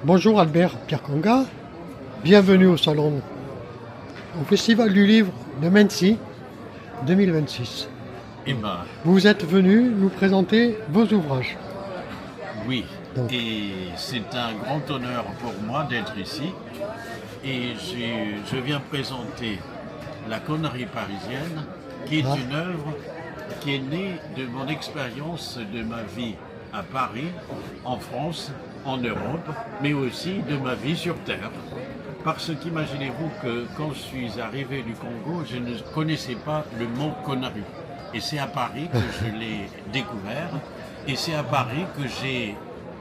Bonjour Albert Pierre Conga, bienvenue au salon, au Festival du Livre de Mency 2026. Eh ben, Vous êtes venu nous présenter vos ouvrages. oui. Donc. Et c'est un grand honneur pour moi d'être ici. Et je viens présenter La connerie parisienne, qui est une œuvre qui est née de mon expérience de ma vie à Paris, en France, en Europe, mais aussi de ma vie sur Terre. Parce qu'imaginez-vous que quand je suis arrivé du Congo, je ne connaissais pas le mot connerie. Et c'est à Paris que je l'ai découvert. Et c'est à Paris que j'ai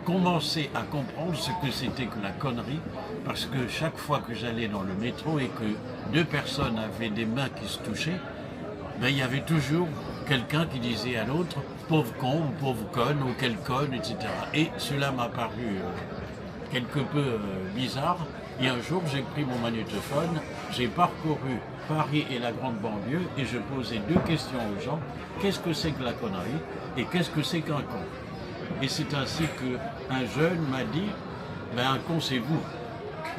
commencé à comprendre ce que c'était que la connerie. Parce que chaque fois que j'allais dans le métro et que deux personnes avaient des mains qui se touchaient, ben, il y avait toujours quelqu'un qui disait à l'autre « pauvre con » ou « pauvre conne » ou « quelle conne », etc. Et cela m'a paru quelque peu bizarre. Et un jour, j'ai pris mon magnétophone, j'ai parcouru Paris et la grande banlieue et je posais deux questions aux gens. Qu'est-ce que c'est que la connerie et qu'est-ce que c'est qu'un con? Et c'est ainsi qu'un jeune m'a dit « ben, un con, c'est vous ».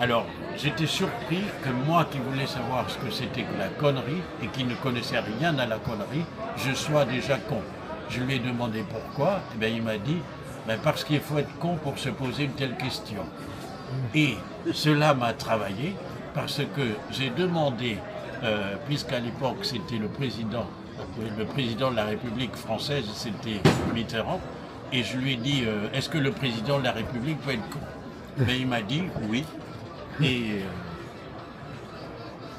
Alors, j'étais surpris que moi qui voulais savoir ce que c'était que la connerie et qui ne connaissais rien à la connerie, je sois déjà con. Je lui ai demandé pourquoi, et bien il m'a dit ben parce qu'il faut être con pour se poser une telle question. Et cela m'a travaillé parce que j'ai demandé, puisqu'à l'époque c'était le président de la République française, c'était Mitterrand, et je lui ai dit est-ce que le président de la République peut être con? Ben, il m'a dit oui. Et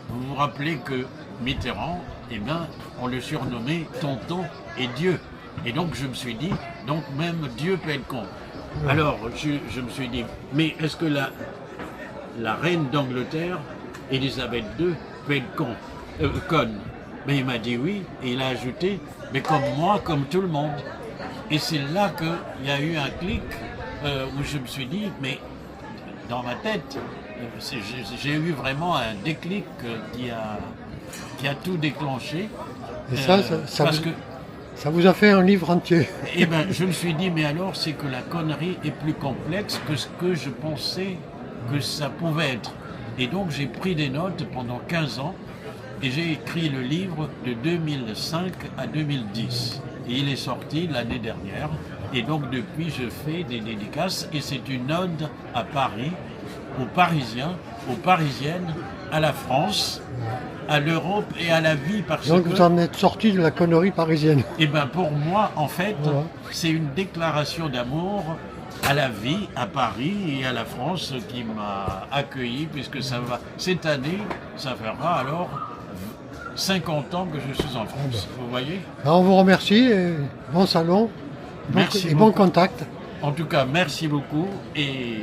vous vous rappelez que Mitterrand, eh bien, on le surnommait Tonton et Dieu. Et donc je me suis dit, donc même Dieu peut être con. Alors je me suis dit, mais est-ce que la reine d'Angleterre, Élisabeth II, peut être conne? Mais il m'a dit oui, et il a ajouté, mais comme moi, comme tout le monde. Et c'est là qu'il y a eu un clic où je me suis dit, mais dans ma tête, j'ai eu vraiment un déclic qui a tout déclenché. Et ça vous a fait un livre entier. Eh bien, je me suis dit, mais alors c'est que la connerie est plus complexe que ce que je pensais que ça pouvait être. Et donc j'ai pris des notes pendant 15 ans et j'ai écrit le livre de 2005 à 2010. Et il est sorti l'année dernière. Et donc depuis, je fais des dédicaces et c'est une ode à Paris, aux Parisiens, aux Parisiennes, à la France, à l'Europe et à la vie. Donc vous en êtes sorti de la connerie parisienne. Eh bien pour moi, en fait, Voilà. c'est une déclaration d'amour à la vie, à Paris et à la France qui m'a accueilli, puisque ça va, cette année, ça fera alors 50 ans que je suis en France. Vous voyez? Alors, on vous remercie et bon salon. Merci et bon beaucoup. contact. En tout cas, merci beaucoup et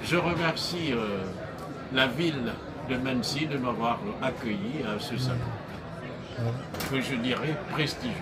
je remercie la ville de Mency de m'avoir accueilli à ce salon, que je dirais prestigieux.